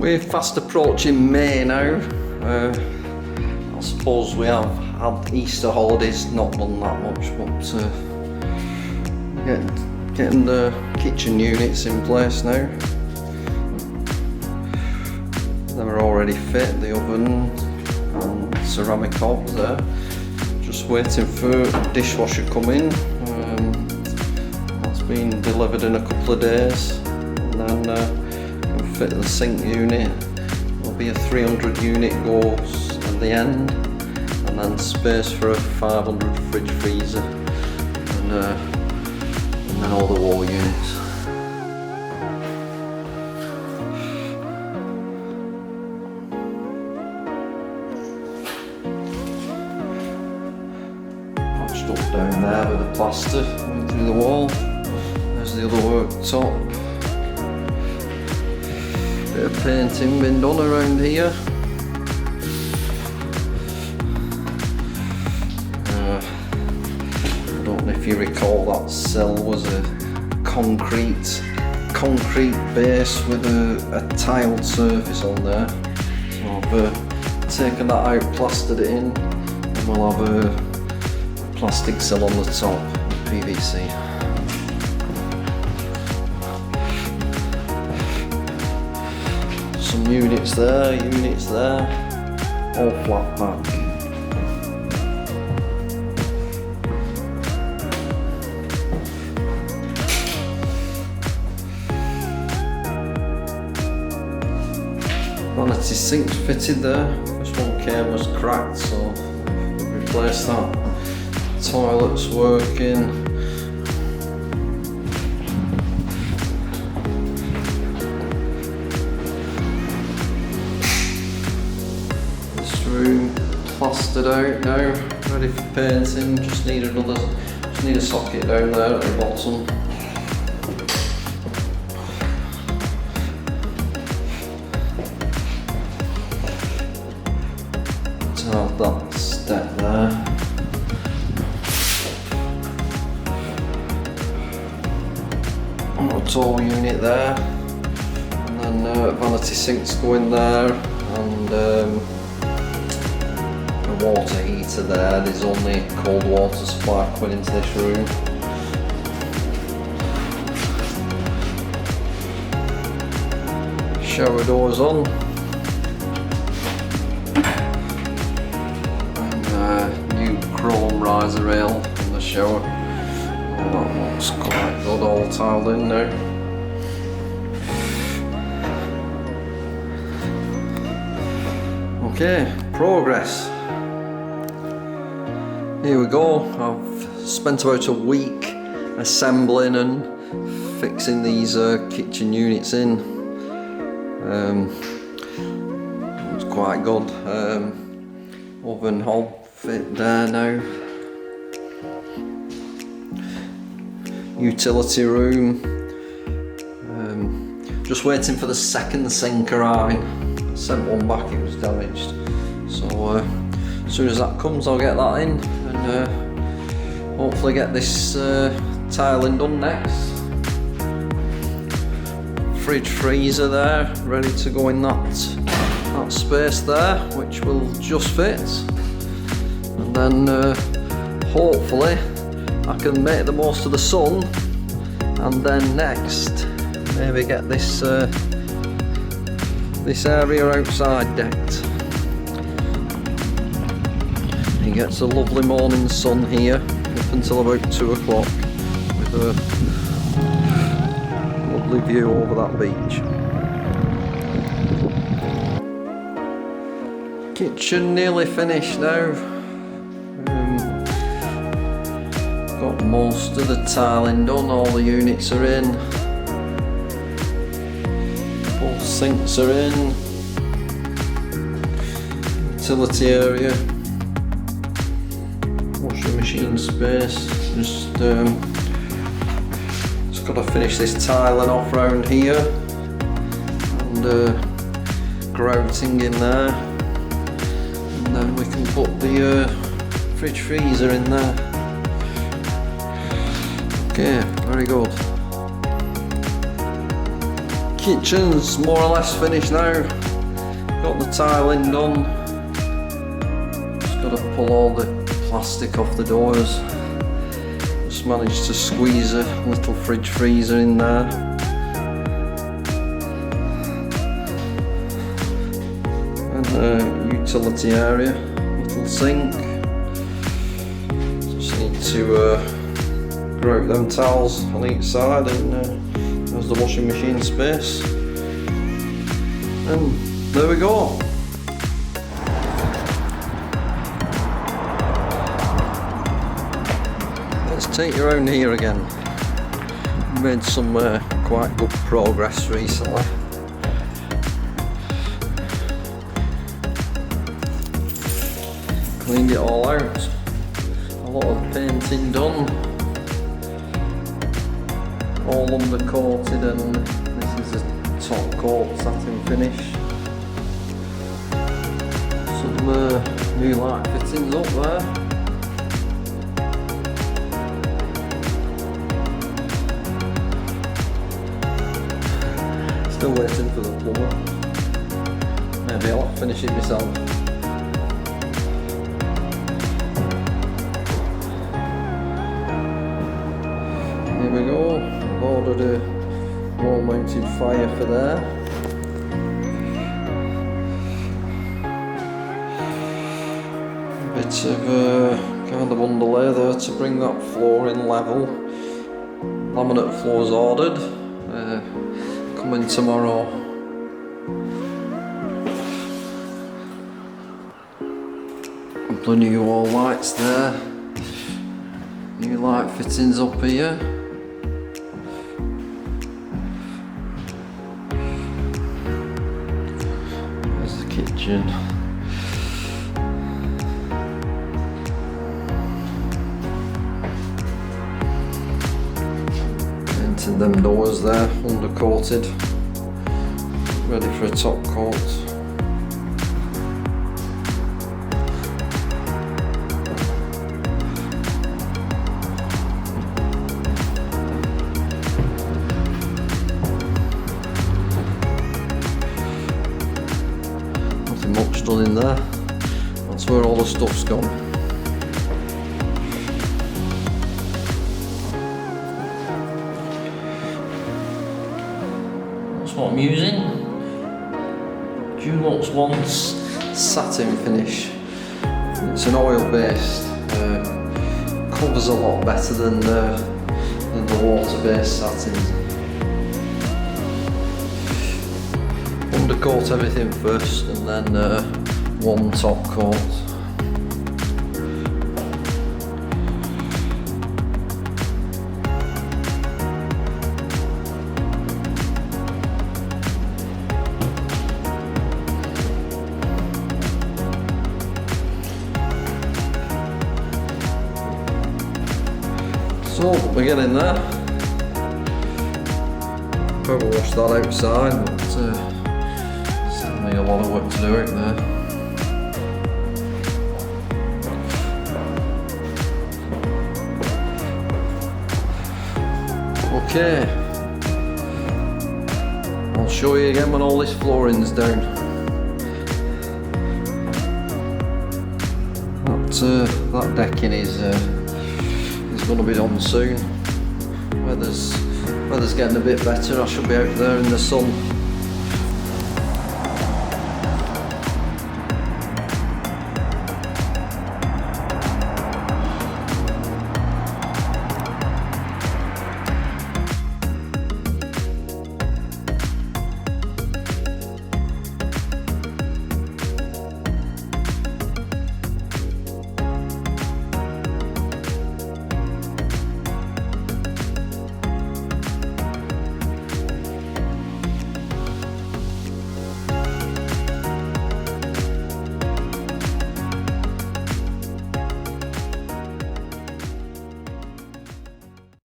We're fast approaching May now. I suppose we have had Easter holidays, not done that much, but getting the kitchen units in place now. They're already fit, the oven and ceramic hobs there. Just waiting for dishwasher coming. That's been delivered in a couple of days, and then we'll fit the sink unit. There'll be a 300 unit goes at the end, and then space for a 500 fridge freezer, and then all the wall units. Patched up down there with the plaster through the wall. There's the other worktop. Bit of painting been done around here. I don't know if you recall, that cell was a concrete base with a tiled surface on there. So I've taken that out, plastered it in, and we'll have a plastic cell on the top, PVC. Some units there, all flat pack. Vanity sinks fitted there. This one came was cracked, so we've replaced that. Toilets working. This room plastered out now, ready for painting. Just need a socket down there at the bottom. Have that step there. A tall unit there, and then vanity sinks go in there, and a water heater there. There's only cold water supply going into this room. Shower doors on. New chrome riser rail on the shower. Oh, that looks quite good, all tiled in now. Okay, progress. Here we go. I've spent about a week assembling and fixing these kitchen units in. It was quite good. Oven hob fit there now. Utility room. Just waiting for the second sink arriving. I sent one back, it was damaged. So as soon as that comes, I'll get that in, and hopefully get this tiling done next. Fridge freezer there, ready to go in that space there, which will just fit. And then hopefully I can make the most of the sun, and then next maybe get this area outside decked. He gets a lovely morning sun here up until about 2 o'clock with a lovely view over that beach. Kitchen nearly finished now. Got most of the tiling done, all the units are in. Both sinks are in. Utility area. Washing machine space. Just got to finish this tiling off round here. And grouting in there. And then we can put the fridge freezer in there. Okay, very good. Kitchen's more or less finished now. Got the tiling done. Just got to pull all the plastic off the doors. Just managed to squeeze a little fridge freezer in there. And a utility area, little sink. Just need to grow out them towels on each side, and there's the washing machine space. And there we go. Let's take you around here again. Made some quite good progress recently. Cleaned it all out. A lot of painting done. All undercoated, and this is a top coat satin finish. Some new light fittings up there. Still waiting for the plumber. Maybe I'll finish it myself. Here we go. I've ordered a wall mounted fire for there. A bit of kind of underlay there to bring that floor in level. Laminate floors ordered. Coming tomorrow. A couple of new wall lights there. New light fittings up here. There's the kitchen. Painted them doors there, undercoated, ready for a top coat. Nothing much done in there. That's where all the stuff's gone. That's what I'm using. Dulux Once satin finish. It's an oil based. Covers a lot better than the water based satins. Undercoat everything first, and then one top coat. So we're getting there. Probably wash that outside, but still need a lot of work to do out there. Okay, I'll show you again when all this flooring's down. That decking is going to be done soon. Weather's getting a bit better. I should be out there in the sun